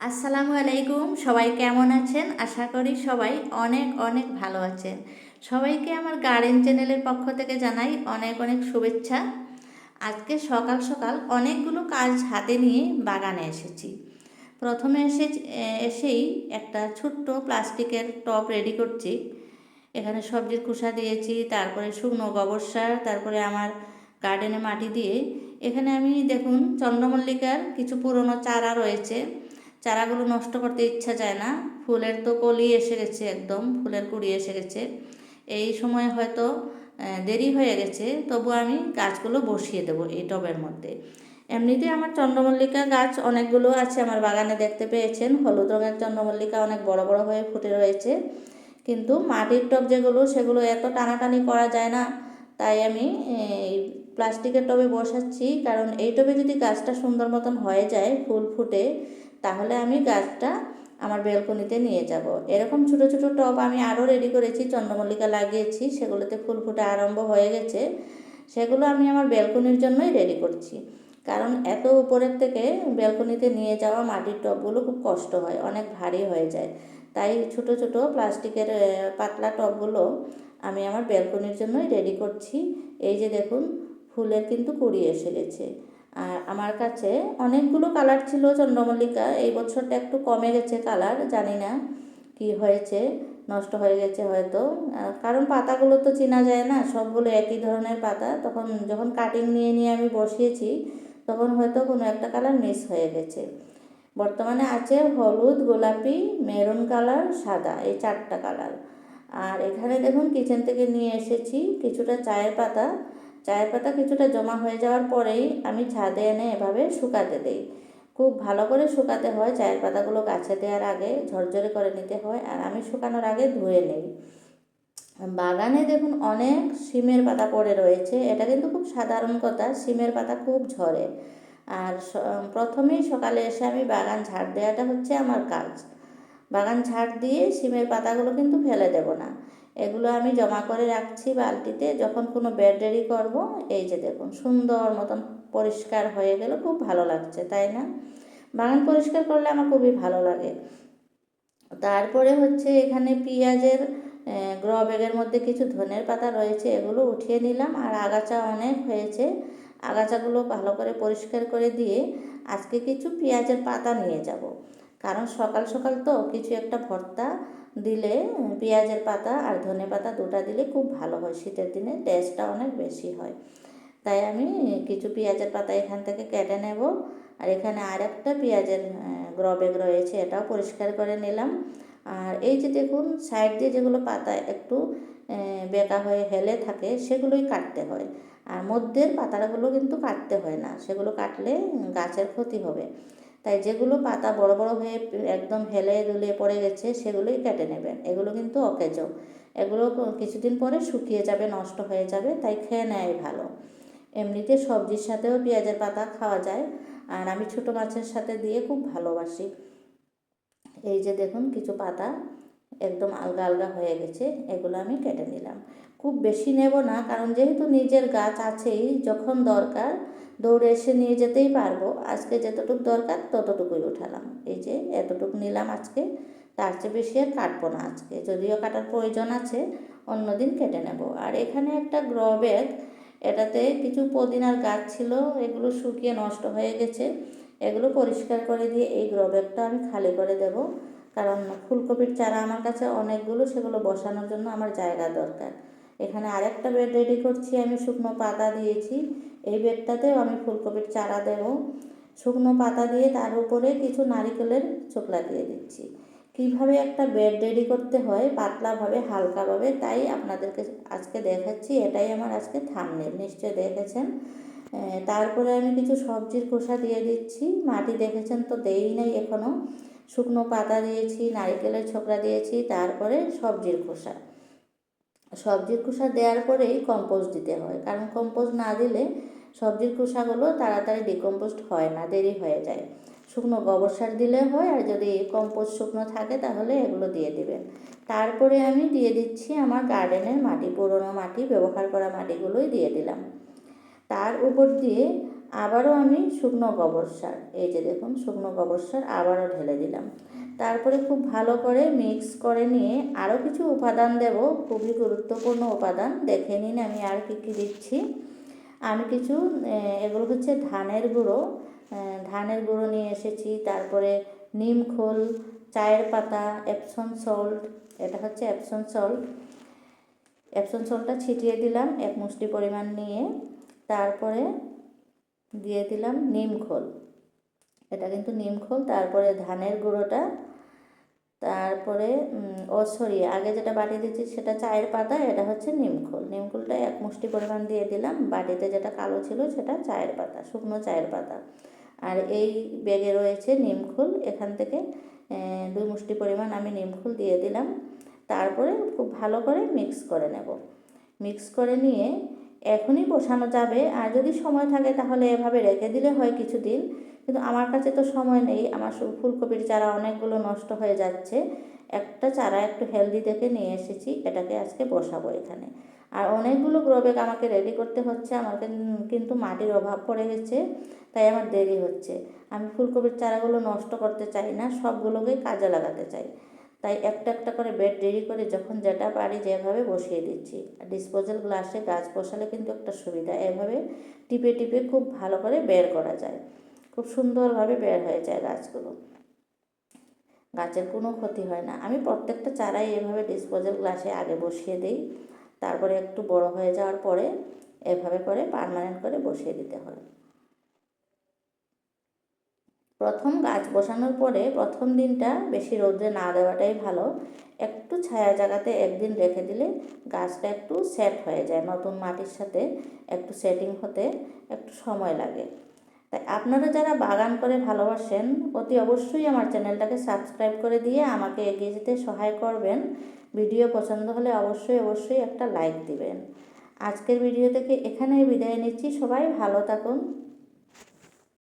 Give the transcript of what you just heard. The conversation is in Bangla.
আসসালামু আলাইকুম। সবাই কেমন আছেন? আশা করি সবাই অনেক অনেক ভালো আছেন। সবাইকে আমার গার্ডেন চ্যানেলের পক্ষ থেকে জানাই অনেক অনেক শুভেচ্ছা। আজকে সকাল সকাল অনেকগুলো কাজ হাতে নিয়ে বাগানে এসেছি। প্রথমে এসেই একটা ছোট্ট প্লাস্টিকের টব রেডি করছি। এখানে সবজির খোসা দিয়েছি, তারপরে শুকনো গোবর সার, তারপরে আমার গার্ডেনে মাটি দিয়ে এখানে আমি দেখুন চন্দ্রমল্লিকার কিছু পুরনো চারা রয়েছে। চারাগুলো নষ্ট করতে ইচ্ছা যায় না। ফুলের তো কলি এসে গেছে, একদম ফুলের কুড়ি এসে গেছে। এই সময় হয়তো দেরি হয়ে গেছে, তবু আমি গাছগুলো বসিয়ে দেবো এই টবের মধ্যে। এমনিতে আমার চন্দ্রমল্লিকা গাছ অনেকগুলো আছে আমার বাগানে, দেখতে পেয়েছেন হলুদ রঙের চন্দ্রমল্লিকা অনেক বড় বড় হয়ে ফুটে রয়েছে। কিন্তু মাটির টব যেগুলো সেগুলো এত টানাটানি করা যায় না, তাই আমি এই প্লাস্টিকের টবে বসাচ্ছি। কারণ এই টবে যদি গাছটা সুন্দর মতন হয়ে যায়, ফুল ফুটে, তাহলে আমি গাছটা আমার বেলকনিতে নিয়ে যাব। এরকম ছোট ছোট টব আমি আরও রেডি করেছি, চন্দ্রমল্লিকা লাগিয়েছি, সেগুলোতে ফুল ফুটে আরম্ভ হয়ে গেছে। সেগুলো আমি আমার বেলকনির জন্যই রেডি করছি। কারণ এত উপরের থেকে বেলকনিতে নিয়ে যাওয়া মাটির টবগুলো খুব কষ্ট হয়, অনেক ভারী হয়ে যায়। তাই ছোট ছোট প্লাস্টিকের পাতলা টবগুলো আমি আমার বেলকনির জন্যই রেডি করছি। এই যে দেখুন ফুলের কিন্তু কুড়ি এসে গেছে। আর আমার কাছে অনেকগুলো কালার ছিল চন্দ্রমল্লিকা, এই বছরটা একটু কমে গেছে কালার, জানি না কি হয়েছে, নষ্ট হয়ে গেছে হয়তো। কারণ পাতাগুলো তো চেনা যায় না, সবগুলো একই ধরনের পাতা। তখন যখন কাটিং নিয়ে নিয়ে আমি বসিয়েছি, তখন হয়তো কোনো একটা কালার মিস হয়ে গেছে। বর্তমানে আছে হলুদ, গোলাপি, মেরুন কালার, সাদা, এই চারটা কালার। আর এখানে দেখুন কিচেন থেকে নিয়ে এসেছি কিছুটা চায়ের পাতা। চায়ের পাতা কিছুটা জমা হয়ে যাওয়ার পরেই আমি ছাদে এনে এভাবে শুকাতে দেই। খুব ভালো করে শুকাতে হয়, চায়ের পাতাগুলো গাছে দেওয়ার আগে ঝরঝরে করে নিতে হয়, আর আমি শুকানোর আগে ধুয়ে নেই। বাগানে দেখুন অনেক শিমের পাতা পড়ে রয়েছে, এটা কিন্তু খুব সাধারণ কথা, শিমের পাতা খুব ঝরে। আর প্রথমেই সকালে এসে আমি বাগান ঝাড় দেওয়াটা হচ্ছে আমার কাজ। বাগান ঝাড় দিয়ে শিমের পাতাগুলো কিন্তু ফেলে দেব না, এগুলো আমি জমা করে রাখছি বালতিতে। যখন কোনো বেড রেডি করবো, এই যে দেখুন সুন্দর মতন পরিষ্কার হয়ে গেল, খুব ভালো লাগছে, তাই না? বাগান পরিষ্কার করলে আমার খুবই ভালো লাগে। তারপরে হচ্ছে এখানে পেঁয়াজের গ্রো ব্যাগের মধ্যে কিছু ধনের পাতা রয়েছে, এগুলো উঠিয়ে নিলাম। আর আগাছা অনেক হয়েছে, আগাছাগুলো ভালো করে পরিষ্কার করে দিয়ে আজকে কিছু পেঁয়াজের পাতা নিয়ে যাব। কারণ সকাল সকাল তো কিছু একটা ভর্তা দিলে পেঁয়াজের পাতা আর ধনে পাতা দুটা দিলে খুব ভালো হয়, শীতের দিনে টেস্টটা অনেক বেশি হয়। তাই আমি কিছু পেঁয়াজের পাতা এখান থেকে কেটে নেব। আর এখানে আরেকটা পেঁয়াজের গ্রো ব্যাগ রয়েছে, এটাও পরিষ্কার করে নিলাম। আর এই যে দেখুন সাইড দিয়ে যেগুলো পাতা একটু বেঁকা হয়ে হেলে থাকে, সেগুলোই কাটতে হয়। আর মধ্যের পাতাগুলো কিন্তু কাটতে হয় না, সেগুলো কাটলে গাছের ক্ষতি হবে। তাই যেগুলো পাতা বড় বড় হয়ে একদম হেলে দুলিয়ে পড়ে গেছে, সেগুলোই কেটে নেবেন। এগুলো কিন্তু অকেজো, এগুলো কিছুদিন পরে শুকিয়ে যাবে, নষ্ট হয়ে যাবে, তাই খেয়ে নেওয়াই ভালো। এমনিতে সবজির সাথেও পেঁয়াজের পাতা খাওয়া যায়, আর আমি ছোটো মাছের সাথে দিয়ে খুব ভালোবাসি। এই যে দেখুন কিছু পাতা একদম আলগা আলগা হয়ে গেছে, এগুলো আমি কেটে নিলাম। খুব বেশি নেব না, কারণ যেহেতু নিজের গাছ আছেই, যখন দরকার দৌড়ে এসে নিয়ে যেতেই পারবো। আজকে যতটুকু দরকার ততটুকুই উঠালাম, এই যে এতটুকু নিলাম আজকে, তার চেয়ে বেশি আর কাটবো না আজকে, যদিও কাটার প্রয়োজন আছে, অন্যদিন কেটে নেব। আর এখানে একটা গ্রো ব্যাগ, এটাতে কিছু পুদিনার গাছ ছিল, এগুলো শুকিয়ে নষ্ট হয়ে গেছে। এগুলো পরিষ্কার করে দিয়ে এই গ্রো ব্যাগটা আমি খালি করে দেব। কারণ ফুলকপির চারা আমার কাছে অনেকগুলো, সেগুলো বসানোর জন্য আমার জায়গা দরকার। এখানে আরেকটা বেড রেডি করছি, আমি শুকনো পাতা দিয়েছি, এই বেডটাতেও আমি ফুলকপির চারা দেব। শুকনো পাতা দিয়ে তার উপরে কিছু নারিকেলের চোকলা দিয়ে দিচ্ছি। কীভাবে একটা বেড রেডি করতে হয় পাতলাভাবে হালকাভাবে, তাই আপনাদেরকে আজকে দেখাচ্ছি। এটাই আমার আজকে থাম্বনেল, নিশ্চয়ই দেখেছেন। তারপরে আমি কিছু সবজির খোসা দিয়ে দিচ্ছি। মাটি দেখেছেন তো, দেই নাই এখনও। শুকনো পাতা দিয়েছি, নারিকেলের ছোকরা দিয়েছি, তারপরে সবজির খোসা। সবজির খোসা দেওয়ার পরেই কম্পোস্ট দিতে হয়, কারণ কম্পোস্ট না দিলে সবজির খোসাগুলো তাড়াতাড়ি ডিকম্পোস্ট হয় না, দেরি হয়ে যায়। শুকনো গোবর সার দিলে হয়, আর যদি কম্পোস্ট শুকনো থাকে তাহলে এগুলো দিয়ে দিবেন। তারপরে আমি দিয়ে দিচ্ছি আমার গার্ডেনের মাটি, পুরনো মাটি, ব্যবহার করা মাটিগুলোই দিয়ে দিলাম। তার উপর দিয়ে আবারও আমি শুকনো গোবর সার, এই যে দেখুন শুকনো গোবর সার আবারও ঢেলে দিলাম। তারপরে খুব ভালো করে মিক্স করে নিয়ে আরও কিছু উপাদান দেব, খুবই গুরুত্বপূর্ণ উপাদান, দেখে নিন আমি আর কী কী দিচ্ছি। আমি কিছু এগুলো হচ্ছে ধানের গুঁড়ো নিয়ে এসেছি, তারপরে নিম খোল, চায়ের পাতা, এপসম সল্ট, এটা হচ্ছে এপসম সল্টটা ছিটিয়ে দিলাম এক মুষ্টি পরিমাণ নিয়ে। তারপরে দিয়ে দিলাম নিম খোল, এটা কিন্তু নিম খোল। তারপরে ধানের গুঁড়োটা, তারপরে আগে যেটা বাটি দিচ্ছি সেটা চায়ের পাতা, এটা হচ্ছে নিমখোলটা এক মুষ্টি পরিমাণ দিয়ে দিলাম। বাটিতে যেটা কালো ছিল সেটা চায়ের পাতা, শুকনো চায়ের পাতা। আর এই ব্যাগে রয়েছে নিমখোল, এখান থেকে 2 মুষ্টি পরিমাণ আমি নিমখোল দিয়ে দিলাম। তারপরে খুব ভালো করে মিক্স করে নেব। মিক্স করে নিয়ে এখনই বসানো যাবে, আর যদি সময় থাকে তাহলে এভাবে রেখে দিলে হয় কিছুদিন, কিন্তু আমার কাছে তো সময় নেই। আমার ফুলকপির চারা অনেকগুলো নষ্ট হয়ে যাচ্ছে। একটা চারা একটু হেলদি দেখে নিয়ে এসেছি, এটাকে আজকে বসাবো এখানে। আর অনেকগুলো গ্রো ব্যাগ আমাকে রেডি করতে হচ্ছে, আমাকে কিন্তু মাটির অভাব পড়ে গেছে, তাই আমার দেরি হচ্ছে। আমি ফুলকপির চারাগুলো নষ্ট করতে চাই না, সবগুলোকেই কাজে লাগাতে চাই। তাই একটা একটা করে বেড রেডি করে যখন যেটা পারি যেভাবে বসিয়ে দিচ্ছি। আর ডিসপোজাল গ্লাসে গাছ বসালে কিন্তু একটা সুবিধা, এভাবে টিপে টিপে খুব ভালো করে বের করা যায়, খুব সুন্দরভাবে বের হয়ে যায় গাছগুলো, গাছের কোনো ক্ষতি হয় না। আমি প্রত্যেকটা চারাই এভাবে ডিসপোজাল গ্লাসে আগে বসিয়ে দিই, তারপরে একটু বড় হয়ে যাওয়ার পরে এভাবে করে পার্মানেন্ট করে বসিয়ে দিতে হয়। প্রথম গাছ বসানোর পরে প্রথম দিনটা বেশি রোদে না দেওয়াটাই ভালো, একটু ছায়া জায়গাতে একদিন রেখে দিলে গাছটা একটু সেট হয়ে যায়। নতুন মাটির সাথে একটু সেটিং হতে একটু সময় লাগে। তাই আপনারা যারা বাগান করে ভালোবাসেন অতি অবশ্যই আমার চ্যানেলটাকে সাবস্ক্রাইব করে দিয়ে আমাকে এগিয়ে যেতে সহায় করবেন। ভিডিও পছন্দ হলে অবশ্যই একটা লাইক দিবেন। আজকের ভিডিও থেকে এখানেই বিদায় নিচ্ছি। সবাই ভালো থাকুন।